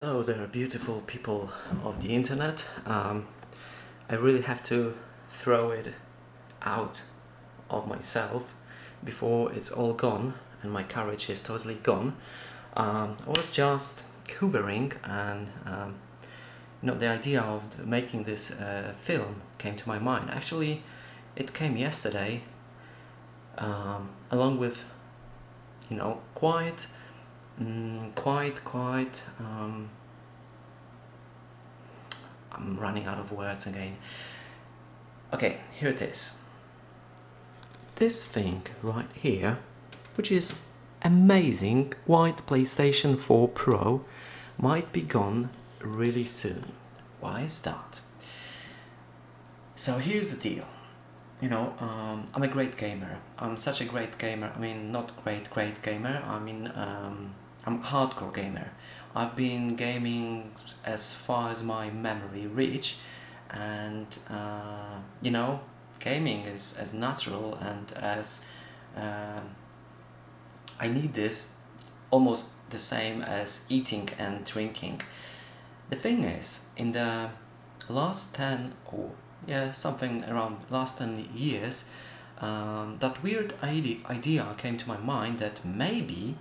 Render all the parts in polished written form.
Hello there, beautiful people of the internet. I really have to throw it out of myself before it's all gone and my courage is totally gone. I was just hoovering and the idea of making this film came to my mind. Actually, it came yesterday, along with quite, quite. I'm running out of words again. Okay, here it is. This thing right here, which is amazing white PlayStation 4 Pro, might be gone really soon. Why is that? So here's the deal. I'm a great gamer. I'm such a great gamer. I mean, not great gamer. I'm a hardcore gamer. I've been gaming as far as my memory reach, and gaming is as natural and as I need this almost the same as eating and drinking. The thing is, in the last 10 or something around last 10 years, that weird idea came to my mind that maybe,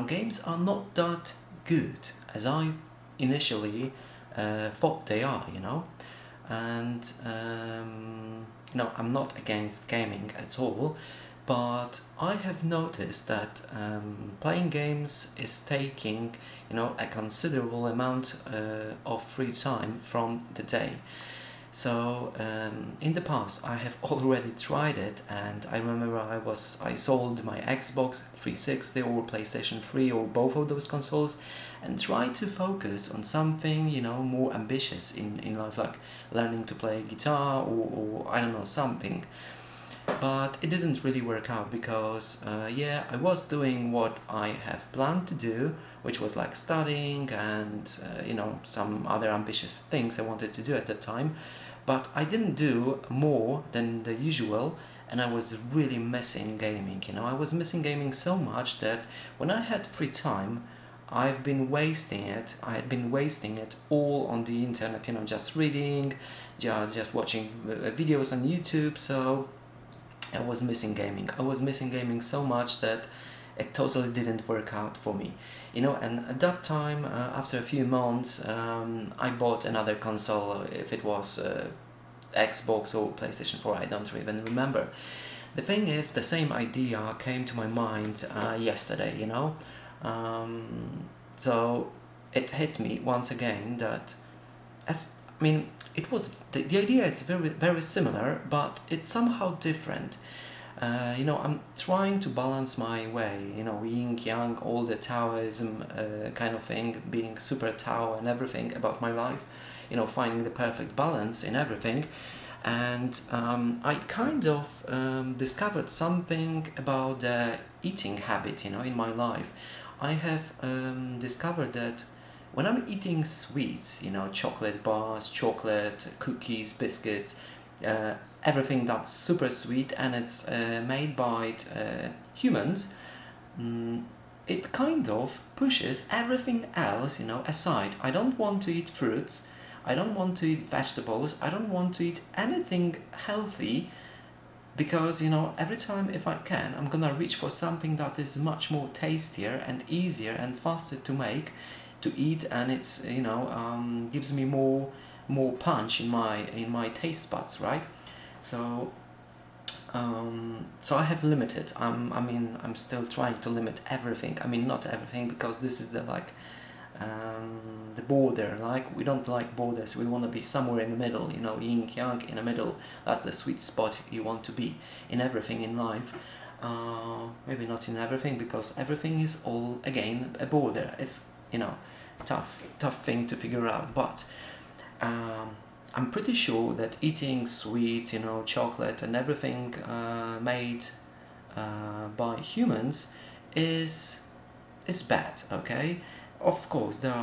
games are not that good as I initially thought they are, and I'm not against gaming at all, but I have noticed that playing games is taking a considerable amount of free time from the day. So in the past I have already tried it, and I remember I sold my Xbox 360 or PlayStation 3 or both of those consoles and tried to focus on something more ambitious in life, like learning to play guitar or I don't know, something. But it didn't really work out because I was doing what I have planned to do, which was like studying and some other ambitious things I wanted to do at that time, but I didn't do more than the usual, and I was really missing gaming. I was missing gaming so much that when I had free time, I had been wasting it all on the internet, just reading, just watching videos on YouTube. So I was missing gaming. I was missing gaming so much that it totally didn't work out for me. And at that time, after a few months, I bought another console, if it was Xbox or PlayStation 4, I don't even remember. The thing is, the same idea came to my mind yesterday, So it hit me once again that as I mean, it was the idea is very similar, but it's somehow different. I'm trying to balance my way, yin yang, all the Taoism kind of thing, being super Tao and everything about my life, finding the perfect balance in everything. And I kind of discovered something about the eating habit, in my life. I have discovered that when I'm eating sweets, chocolate bars, chocolate, cookies, biscuits, everything that's super sweet and it's made by humans, it kind of pushes everything else, aside. I don't want to eat fruits, I don't want to eat vegetables, I don't want to eat anything healthy because every time if I can I'm gonna reach for something that is much more tastier and easier and faster to make, to eat, and it's gives me more punch in my taste buds, right? So so I have limited. I'm still trying to limit everything. I mean, not everything, because this is the border. Like, we don't like borders. We want to be somewhere in the middle. Yin yang in the middle. That's the sweet spot you want to be in everything in life. Maybe not in everything, because everything is all again a border. It's tough thing to figure out, but. I'm pretty sure that eating sweets, chocolate and everything made by humans is bad. Okay, of course there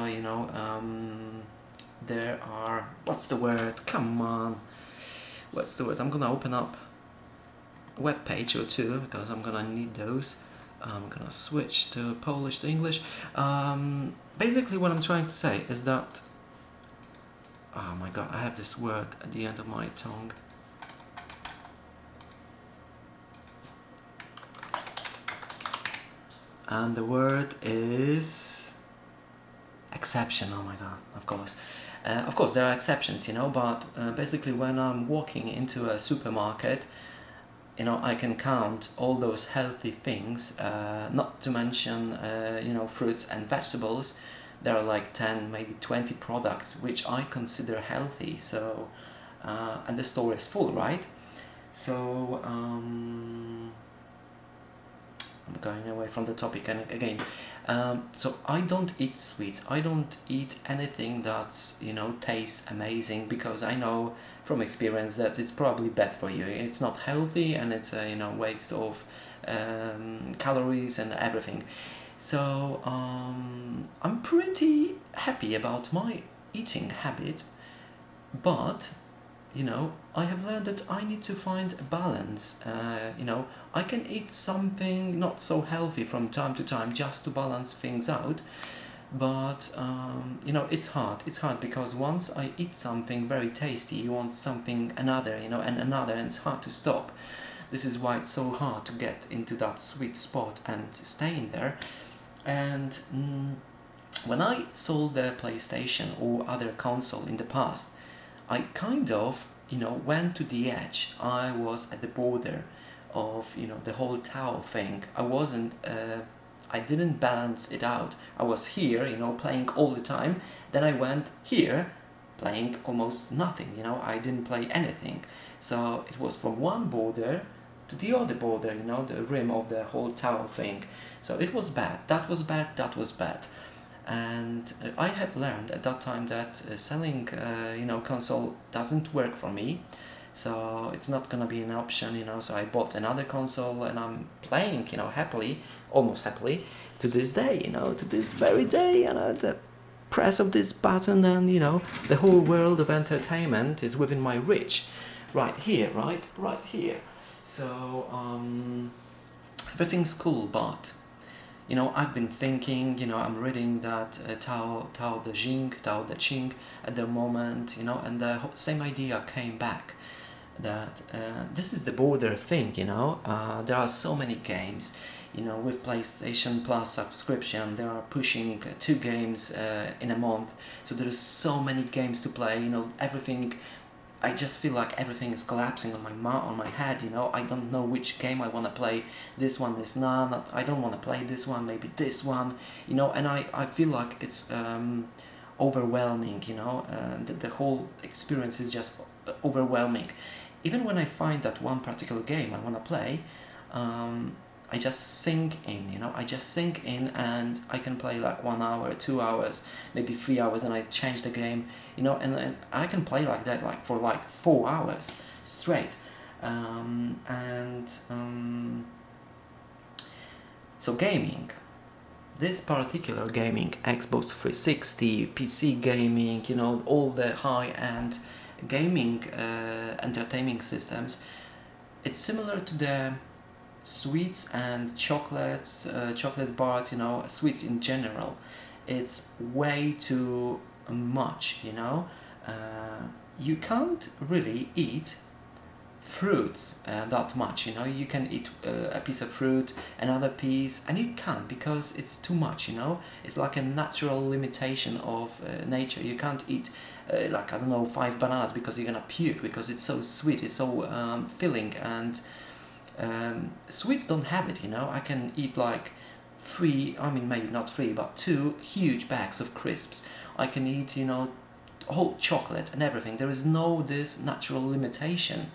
are what's the word? Come on, what's the word? I'm gonna open up a web page or two because I'm gonna need those. I'm gonna switch to Polish to English. basically what I'm trying to say is that, oh my god, I have this word at the end of my tongue. And the word is exception. Oh my god, of course. Of course, there are exceptions, but basically when I'm walking into a supermarket, I can count all those healthy things, not to mention, fruits and vegetables. There are like 10, maybe 20 products which I consider healthy. So, and the store is full, right? So, I'm going away from the topic and again. So I don't eat sweets. I don't eat anything that's tastes amazing, because I know from experience that it's probably bad for you. It's not healthy, and it's a waste of calories and everything. So I'm pretty happy about my eating habit, but I have learned that I need to find a balance. I can eat something not so healthy from time to time just to balance things out, but it's hard. It's hard because once I eat something very tasty, you want something another, and another, and it's hard to stop. This is why it's so hard to get into that sweet spot and stay in there. And when I sold the PlayStation or other console in the past, I kind of, went to the edge. I was at the border of, the whole tower thing. I didn't balance it out. I was here, playing all the time. Then I went here, playing almost nothing, I didn't play anything. So it was from one border to the other border, the rim of the whole tower thing. So it was bad. That was bad. That was bad. And I have learned at that time that selling console doesn't work for me, so it's not gonna be an option. So I bought another console, and I'm playing happily, almost happily, to this day, to this very day. The press of this button, and the whole world of entertainment is within my reach, right here, right here. So everything's cool, but I've been thinking, I'm reading that Tao Te Ching at the moment, and the same idea came back, that this is the border thing, there are so many games, with PlayStation Plus subscription, they are pushing 2 games in a month, so there's so many games to play, everything. I just feel like everything is collapsing on my head. I don't know which game I want to play. This one is not. I don't want to play this one. Maybe this one. And I feel like it's overwhelming. The whole experience is just overwhelming. Even when I find that one particular game I want to play, I just sink in, I just sink in, and I can play like 1 hour, 2 hours, maybe 3 hours, and I change the game, and I can play like that, like for like 4 hours straight. So gaming, this particular gaming, Xbox 360, PC gaming, all the high-end gaming entertaining systems, it's similar to the sweets and chocolates, chocolate bars, sweets in general. It's way too much, you can't really eat fruits that much, you can eat a piece of fruit, another piece, and you can't, because it's too much, it's like a natural limitation of nature. You can't eat like, I don't know, 5 bananas, because you're gonna puke, because it's so sweet, it's so filling. And sweets don't have it, I can eat like 3, maybe not 3, but 2 huge bags of crisps. I can eat, whole chocolate and everything. There is no this natural limitation.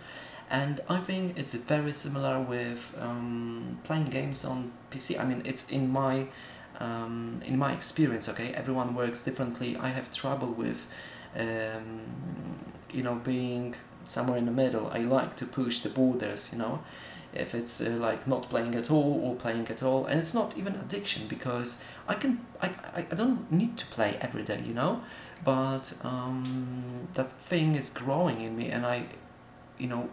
And I think it's very similar with playing games on PC. It's in my experience, okay? Everyone works differently. I have trouble with being somewhere in the middle. I like to push the borders, if it's like not playing at all or playing at all. And it's not even addiction, because I don't need to play every day, but that thing is growing in me, and I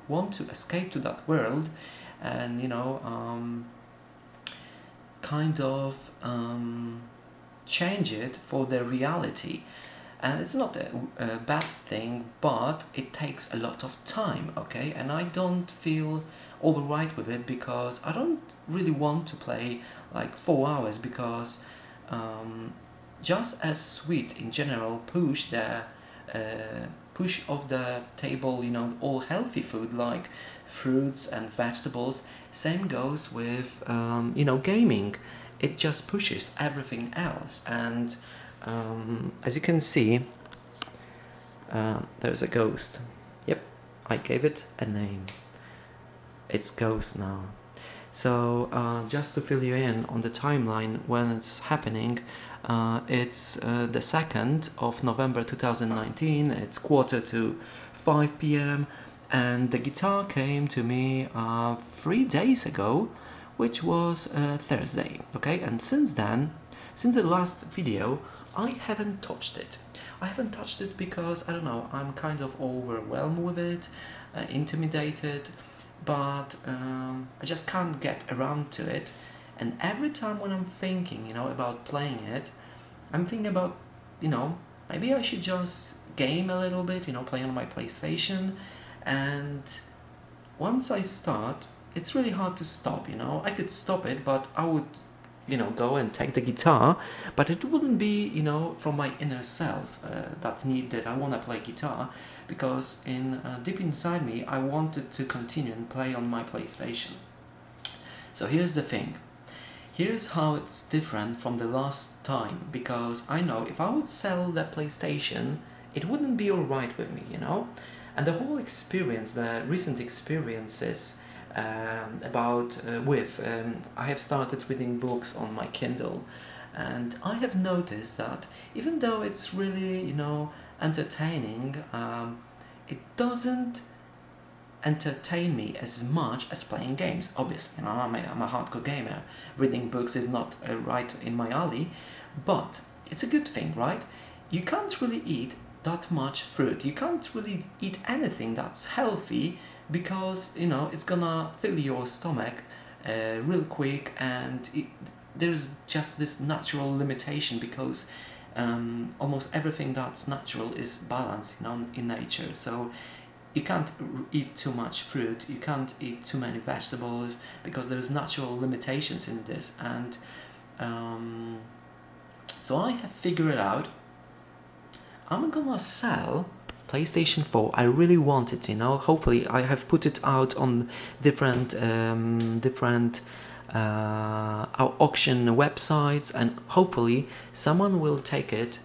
want to escape to that world, and kind of change it for the reality. And it's not a bad thing, but it takes a lot of time, okay? And I don't feel all right with it, because I don't really want to play like 4 hours, because just as sweets in general push off the table, all healthy food like fruits and vegetables. Same goes with gaming. It just pushes everything else. And as you can see, there's a ghost. Yep, I gave it a name. It's Ghost now. So just to fill you in on the timeline when it's happening, it's the 2nd of November 2019. It's 4:45 p.m. and the guitar came to me 3 days ago, which was Thursday. Okay, and since then, since the last video, I haven't touched it. I haven't touched it because, I don't know, I'm kind of overwhelmed with it, intimidated, but I just can't get around to it. And every time when I'm thinking, about playing it, I'm thinking about, maybe I should just game a little bit, play on my PlayStation. And once I start, it's really hard to stop, I could stop it, but I would, go and take the guitar, but it wouldn't be, from my inner self that I want to play guitar, because deep inside me, I wanted to continue and play on my PlayStation. So here's the thing. Here's how it's different from the last time, because I know if I would sell that PlayStation, it wouldn't be alright with me, And the whole experience, the recent experiences I have started reading books on my Kindle, and I have noticed that even though it's really, entertaining, it doesn't entertain me as much as playing games. Obviously, I'm a hardcore gamer. Reading books is not right in my alley, but it's a good thing, right? You can't really eat that much fruit. You can't really eat anything that's healthy, because it's gonna fill your stomach real quick, and there's just this natural limitation, because almost everything that's natural is balanced in nature. So you can't eat too much fruit, you can't eat too many vegetables, because there's natural limitations in this. And so I have figured out I'm gonna sell PlayStation 4. I really want it, hopefully I have put it out on different auction websites, and hopefully someone will take it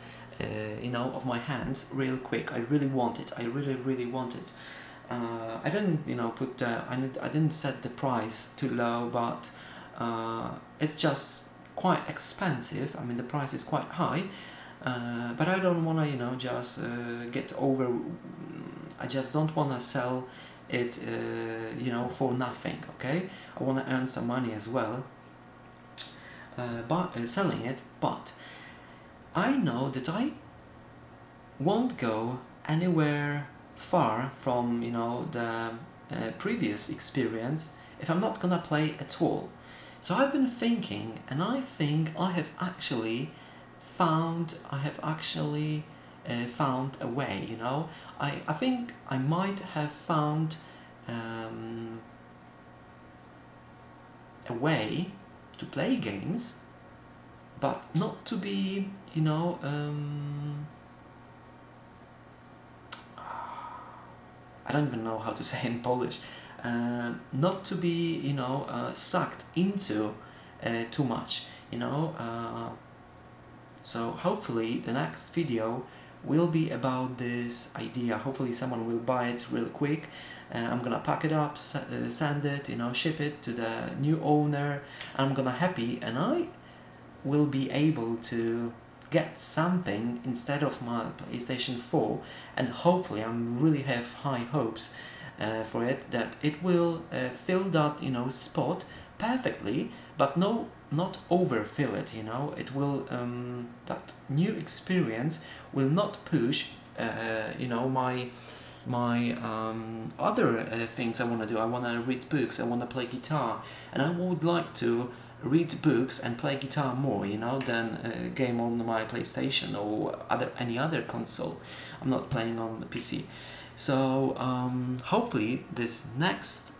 off my hands real quick. I really want it. I really want it. I didn't I didn't set the price too low, but it's just quite expensive. I mean, the price is quite high. But I don't want to, just get over. I just don't want to sell it, for nothing. Okay, I want to earn some money as well. But selling it, but I know that I won't go anywhere far from the previous experience if I'm not gonna play at all. So I've been thinking, and I think I have actually found a way. I think I might have found a way to play games, but not to be I don't even know how to say in Polish, not to be sucked into too much, so hopefully the next video will be about this idea. Hopefully someone will buy it real quick. I'm gonna pack it up, send it, ship it to the new owner. I'm gonna happy, and I will be able to get something instead of my PlayStation 4, and hopefully I really have high hopes for it, that it will fill that spot perfectly, but not overfill it. It will that new experience will not push my other things I want to do. I want to read books, I want to play guitar, and I would like to read books and play guitar more, you know, than game on my PlayStation or any other console. I'm not playing on the PC. So hopefully this next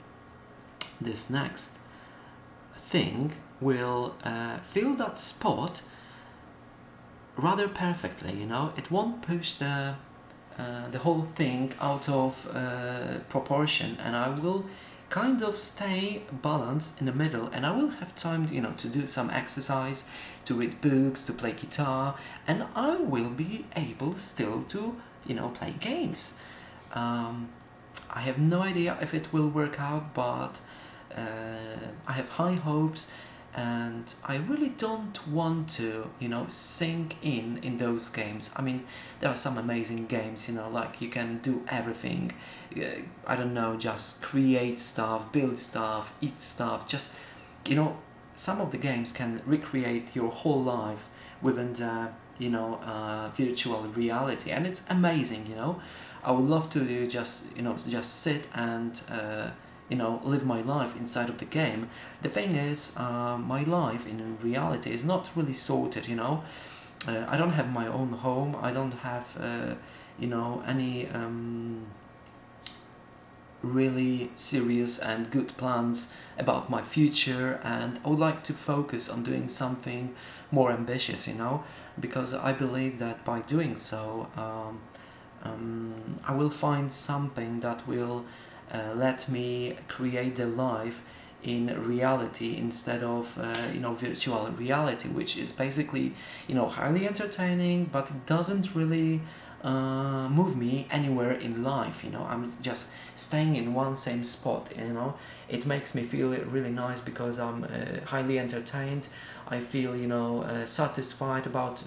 thing will fill that spot rather perfectly. You know, it won't push the whole thing out of proportion, and I will kind of stay balanced in the middle, and I will have time, you know, to do some exercise, to read books, to play guitar, and I will be able still to, you know, play games. I have no idea if it will work out, but I have high hopes, and I really don't want to, you know, sink in those games. I mean, there are some amazing games, you know, like you can do everything. I don't know, just create stuff, build stuff, eat stuff. Just, you know, some of the games can recreate your whole life within the, you know, virtual reality, and it's amazing, you know. I would love to just, you know, just sit and you know, live my life inside of the game. The thing is, my life in reality is not really sorted, you know. I don't have my own home. I don't have, you know, any really serious and good plans about my future, and I would like to focus on doing something more ambitious, you know, because I believe that by doing so, I will find something that will let me create the life in reality instead of you know, virtual reality, which is basically, you know, highly entertaining, but it doesn't really move me anywhere in life. You know, I'm just staying in one same spot. You know, it makes me feel really nice because I'm highly entertained. I feel, you know, satisfied about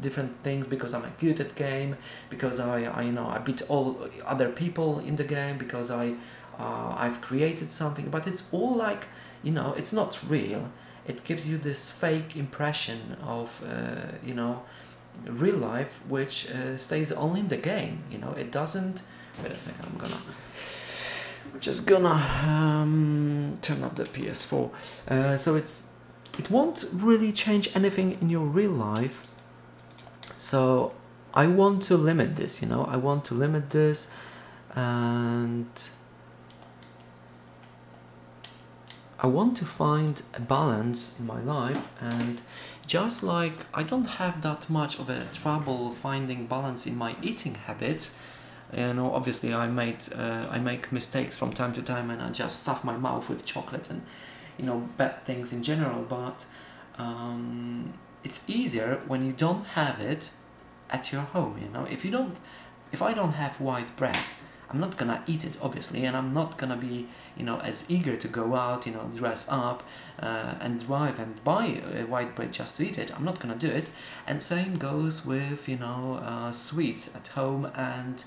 different things because I'm good at game, because I you know, I beat all other people in the game, because I've created something. But it's all like, you know, it's not real. It gives you this fake impression of you know, real life, which stays only in the game. You know, it doesn't. Wait a second, just gonna turn up the PS4. So it won't really change anything in your real life. So I want to limit this, you know, I want to limit this, and I want to find a balance in my life. And just like I don't have that much of a trouble finding balance in my eating habits, you know, obviously I make mistakes from time to time, and I just stuff my mouth with chocolate and, you know, bad things in general. But it's easier when you don't have it at your home. You know, if I don't have white bread, I'm not gonna eat it, obviously, and I'm not gonna be, you know, as eager to go out, you know, dress up and drive and buy white bread just to eat it. I'm not gonna do it. And same goes with, you know, sweets at home, and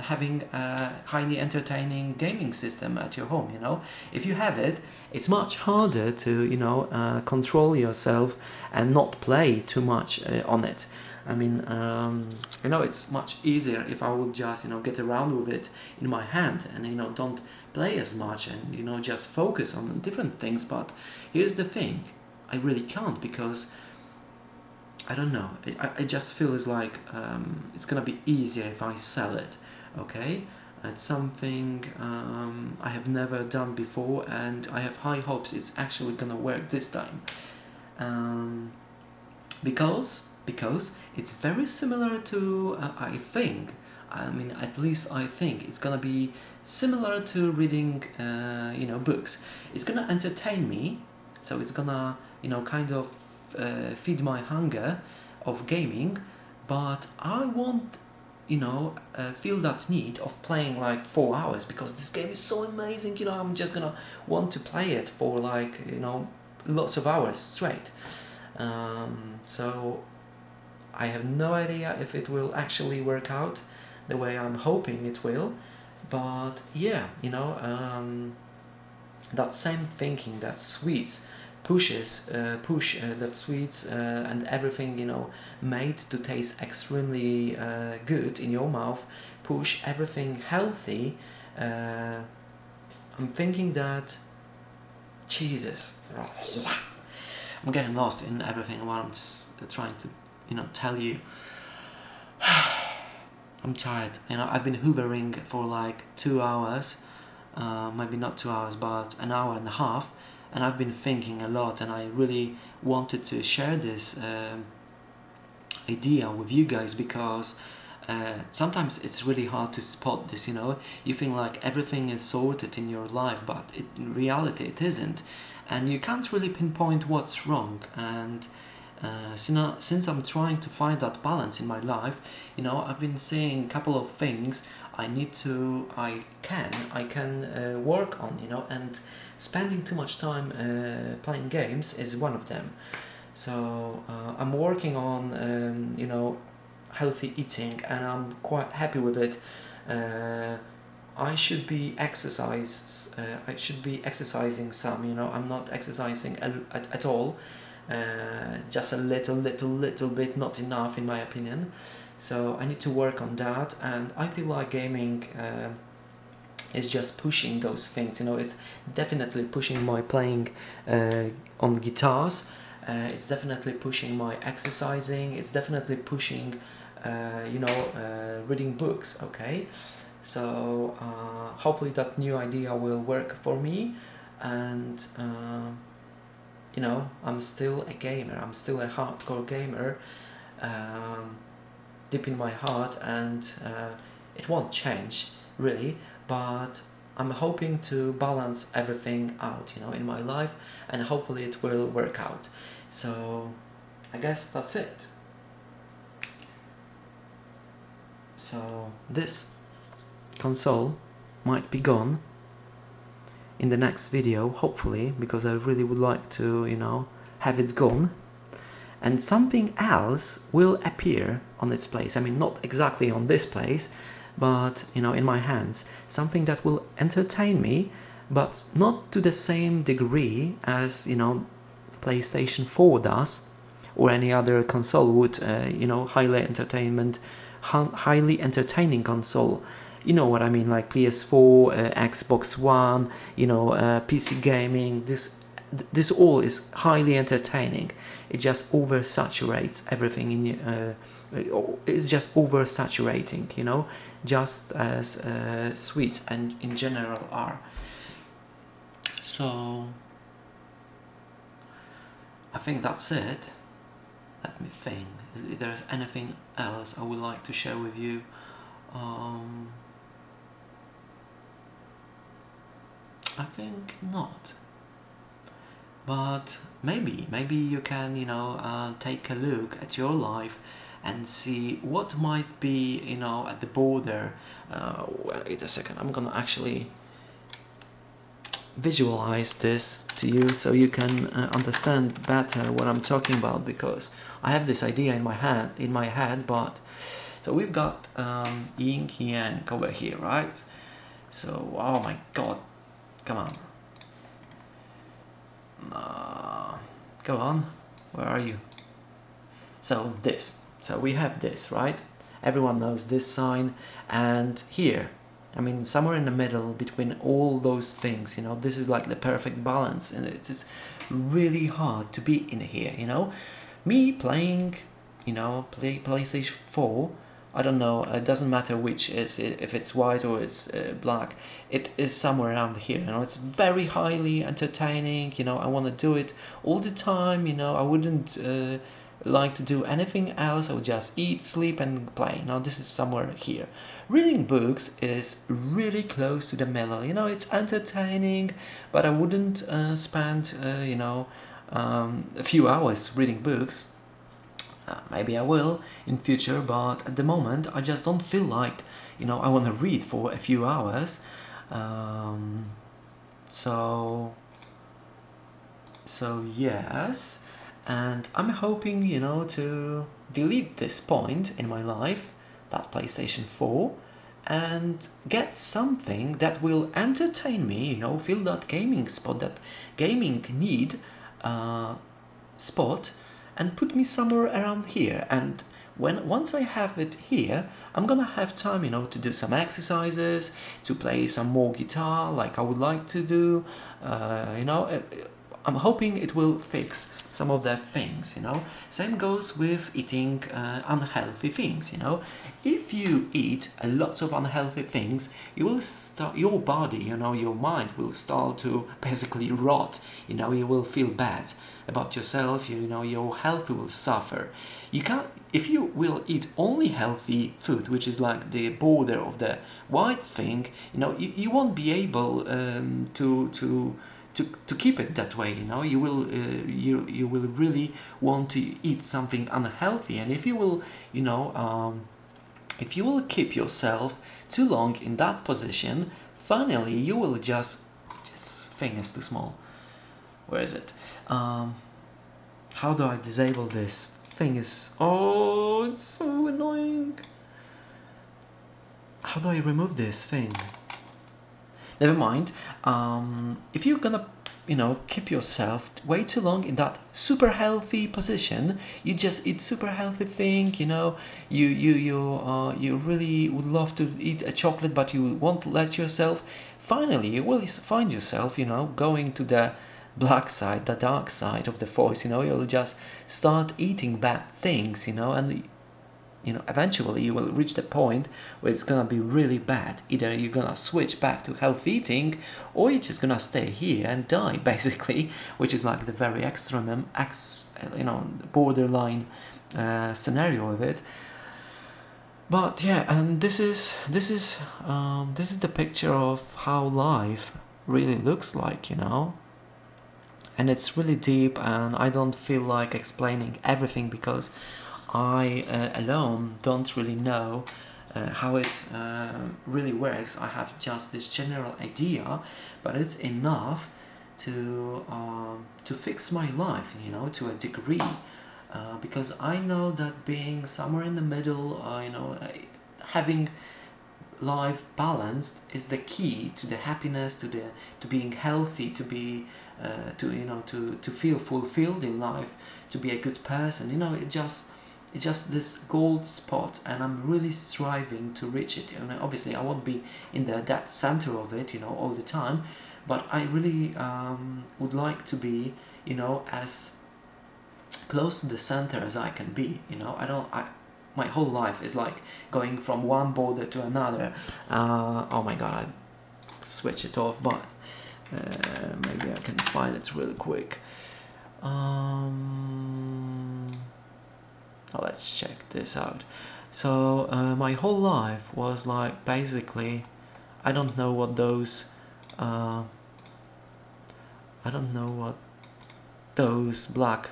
having a highly entertaining gaming system at your home. You know, if you have it, it's much harder to, you know, control yourself and not play too much on it. I mean, you know, it's much easier if I would just, you know, get around with it in my hand and, you know, don't play as much and, you know, just focus on different things. But here's the thing, I really can't, because I don't know, I just feel it's like it's gonna be easier if I sell it, okay? It's something I have never done before, and I have high hopes it's actually gonna work this time. Because it's very similar to I mean, at least I think it's gonna be similar to reading you know, books. It's gonna entertain me, so it's gonna, you know, kind of feed my hunger of gaming, but I won't, you know, feel that need of playing like 4 hours, because this game is so amazing. You know, I'm just gonna want to play it for like, you know, lots of hours straight. So I have no idea if it will actually work out the way I'm hoping it will, but yeah, you know, that same thinking that sweets push that sweets and everything, you know, made to taste extremely good in your mouth, push everything healthy. I'm thinking that Jesus, I'm getting lost in everything while I'm trying to, tell you. I'm tired. I've been hoovering for like 2 hours, maybe not 2 hours, but an hour and a half, and I've been thinking a lot, and I really wanted to share this idea with you guys because sometimes it's really hard to spot this. You think like everything is sorted in your life, but in reality it isn't, and you can't really pinpoint what's wrong. And since I'm trying to find that balance in my life, I've been seeing a couple of things I can work on, and spending too much time playing games is one of them. So I'm working on healthy eating, and I'm quite happy with it. I should be exercising some. I'm not exercising at all. Just a little bit, not enough in my opinion. So I need to work on that, and I feel like gaming is just pushing those things. It's definitely pushing my playing on guitars. It's definitely pushing my exercising. It's definitely pushing, reading books. Okay, so hopefully that new idea will work for me, and I'm still a gamer. I'm still a hardcore gamer, deep in my heart, and it won't change really. But I'm hoping to balance everything out, in my life, and hopefully it will work out. So I guess that's it. So this console might be gone in the next video, hopefully, because I really would like to, have it gone, and something else will appear on its place. I mean, not exactly on this place, but in my hands, something that will entertain me, but not to the same degree as PlayStation 4 does, or any other console would. Highly entertaining console. You know what I mean, like PS4, Xbox One, PC gaming. This all is highly entertaining. It just oversaturates everything it's just oversaturating, just as sweets and in general are. So I think that's it. Let me think. If there's anything else I would like to share with you, I think not. But maybe you can, take a look at your life and see what might be, at the border. Wait a second. I'm gonna actually visualize this to you so you can understand better what I'm talking about, because I have this idea in my head, but so we've got yin yang over here, right? So oh my god, come on, go on, where are you? So we have this, right? Everyone knows this sign, and here, I mean, somewhere in the middle between all those things, this is like the perfect balance, and it is really hard to be in here, Me playing, PlayStation 4, I don't know, it doesn't matter which is, if it's white or it's black, it is somewhere around here, it's very highly entertaining, I want to do it all the time, I wouldn't like to do anything else. I would just eat, sleep and play. This is somewhere here. Reading books is really close to the middle, it's entertaining, but I wouldn't spend a few hours reading books. Maybe I will in future, but at the moment I just don't feel like I want to read for a few hours. So yes, and I'm hoping to delete this point in my life, that PlayStation 4, and get something that will entertain me, fill that gaming spot, that gaming need spot, and put me somewhere around here. And once I have it here, I'm gonna have time, to do some exercises, to play some more guitar like I would like to do. I'm hoping it will fix some of the things. Same goes with eating unhealthy things. If you eat a lot of unhealthy things, you will start, your body, your mind will start to basically rot. You will feel bad about yourself. Your health will suffer. You can't, if you will eat only healthy food, which is like the border of the white thing, you won't be able to keep it that way. You will really want to eat something unhealthy, and if you will keep yourself too long in that position, finally you will just thing is too small. Where is it? How do I disable this? Thing is, oh, it's so annoying. How do I remove this thing? Never mind. If you're gonna keep yourself way too long in that super healthy position, you just eat super healthy thing, you really would love to eat a chocolate, but you won't let yourself. Finally you will find yourself going to the black side, the dark side of the force. You'll just start eating bad things, and eventually you will reach the point where it's gonna be really bad. Either you're gonna switch back to healthy eating, or you're just gonna stay here and die, basically, which is like the very extreme, borderline scenario of it. But yeah, and this is the picture of how life really looks like, and it's really deep, and I don't feel like explaining everything because I alone don't really know how it really works. I have just this general idea, but it's enough to fix my life, to a degree, because I know that being somewhere in the middle, having life balanced is the key to the happiness, to being healthy, to be to feel fulfilled in life, to be a good person. It's just this gold spot, and I'm really striving to reach it. Obviously I won't be in that center of it, all the time, but I really would like to be, as close to the center as I can be. My whole life is like going from one border to another. Oh my god, I switch it off, but maybe I can find it really quick. Let's check this out. So my whole life was like basically, I don't know what those black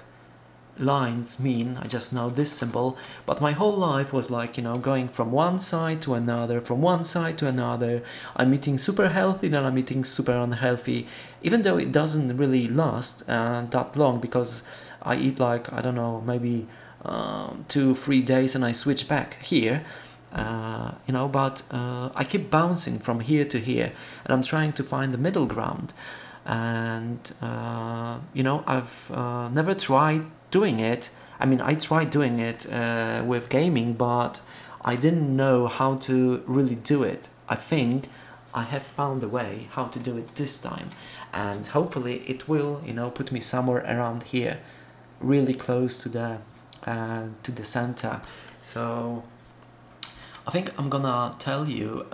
lines mean. I just know this symbol, but my whole life was like, going from one side to another, from one side to another. I'm eating super healthy, then I'm eating super unhealthy, even though it doesn't really last that long, because I eat like, I don't know, maybe 2-3 days and I switch back here, but I keep bouncing from here to here, and I'm trying to find the middle ground. And I've never tried doing it. I mean, I tried doing it with gaming, but I didn't know how to really do it. I think I have found a way how to do it this time, and hopefully it will, put me somewhere around here, really close to the center. So I think I'm gonna tell you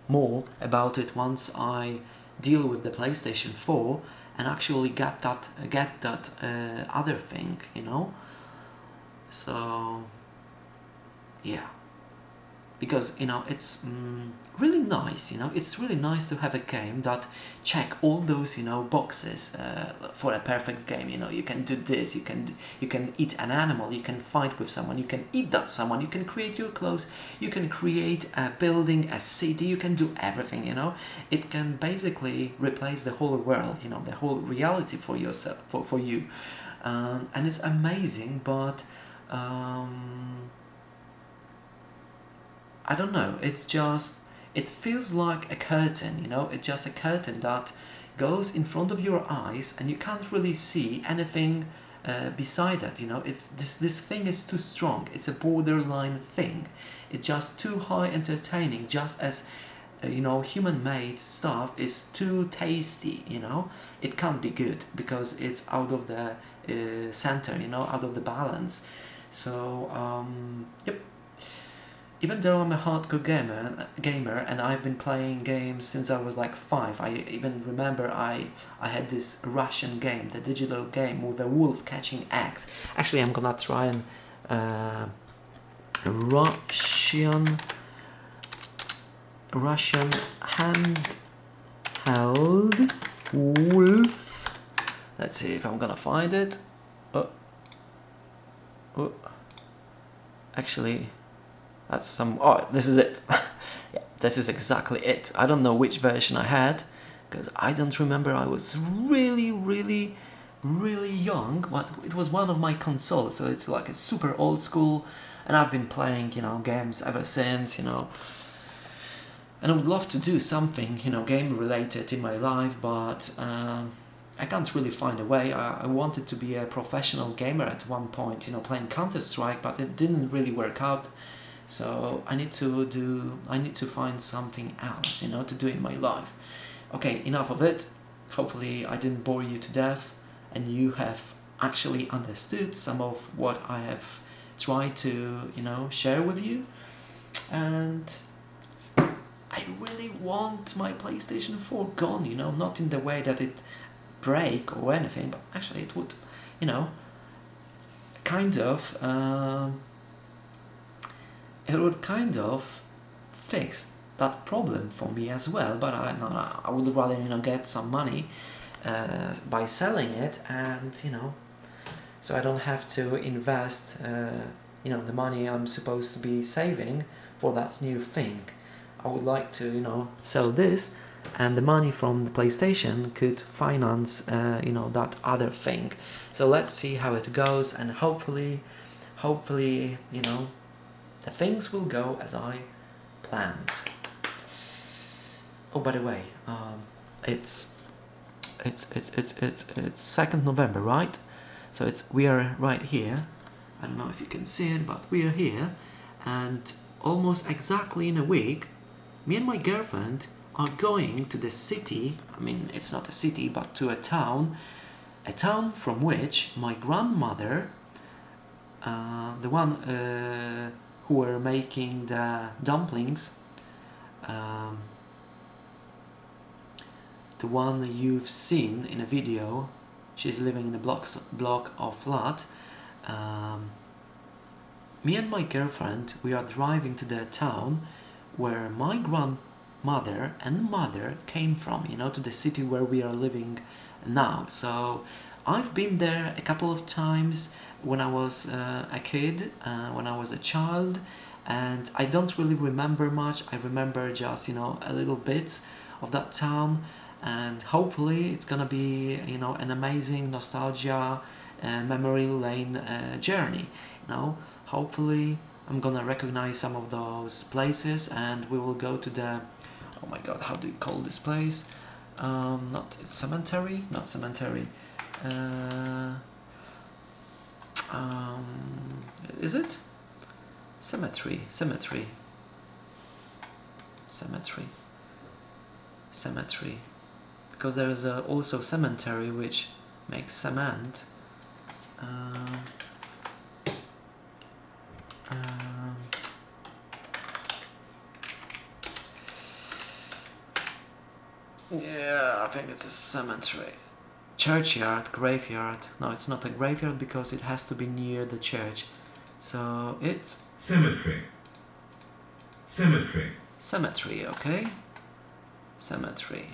more about it once I deal with the PlayStation 4 and actually get that other thing, So yeah, because it's really nice, it's really nice to have a game that check all those boxes for a perfect game. You can do this, you can eat an animal, you can fight with someone, you can eat that someone, you can create your clothes, you can create a building, a city, you can do everything. It can basically replace the whole world, the whole reality for yourself, for you, and it's amazing. But I don't know, it feels like a curtain, it's just a curtain that goes in front of your eyes, and you can't really see anything beside that, you know, it's this thing is too strong. It's a borderline thing. It's just too high entertaining, just as you know, human-made stuff is too tasty, you know. It can't be good because it's out of the center, you know, out of the balance. So yep, even though I'm a hardcore gamer and I've been playing games since I was like 5. I even remember I had this Russian game, the digital game with a wolf catching eggs. Actually, I'm gonna try and Russian handheld wolf. Let's see if I'm gonna find it. Oh. Actually, that's some. Oh, this is it. Yeah, this is exactly it. I don't know which version I had because I don't remember. I was really young, but it was one of my consoles, so it's like a super old school, and I've been playing, you know, games ever since, you know. And I would love to do something, you know, game related in my life, but I can't really find a way. I wanted to be a professional gamer at one point, you know, playing Counter-Strike, but it didn't really work out. So I need to find something else, you know, to do in my life. Okay, enough of it. Hopefully I didn't bore you to death and you have actually understood some of what I have tried to, you know, share with you. And I really want my PlayStation 4 gone, you know, not in the way that it break or anything, but actually it would, you know, kind of, it would kind of fix that problem for me as well. But I would rather, you know, get some money by selling it, and you know, so I don't have to invest, you know, the money I'm supposed to be saving for that new thing. I would like to, you know, sell this, and the money from the PlayStation could finance, you know, that other thing. So let's see how it goes, and hopefully, you know, the things will go as I planned. Oh, by the way, it's 2nd November, right? So we are right here. I don't know if you can see it, but we are here, and almost exactly in a week, me and my girlfriend are going to the city. I mean, it's not a city, but to a town from which my grandmother, the one who were making the dumplings, the one you've seen in a video, she's living in a block of flat. Me and my girlfriend, we are driving to the town where my grandmother and mother came from, you know, to the city where we are living now. So I've been there a couple of times when I was a kid, when I was a child, and I don't really remember much. I remember just, you know, a little bit of that town, and hopefully it's gonna be, you know, an amazing nostalgia memory lane journey, you know. Hopefully I'm gonna recognize some of those places, and we will go to the, oh my god, how do you call this place? Not cemetery, not cemetery. Is it? Cemetery. Because there is also cemetery which makes cement. Yeah, I think it's a cemetery. Churchyard, graveyard. No, it's not a graveyard because it has to be near the church. So it's cemetery, okay? Cemetery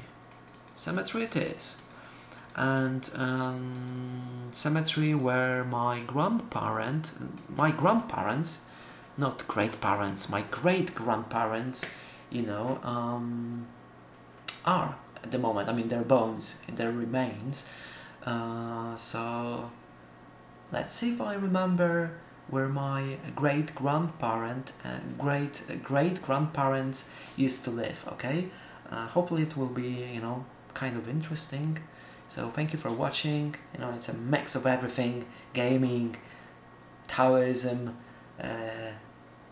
it is. And cemetery where my grandparents, not great-parents, my great-grandparents, you know, are at the moment. I mean, their bones, their remains. So let's see if I remember where my great-grandparents used to live. Okay, hopefully it will be, you know, kind of interesting. So thank you for watching. You know, it's a mix of everything: gaming, Taoism,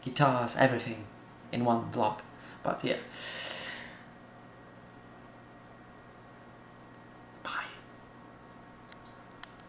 guitars, everything in one vlog. But yeah.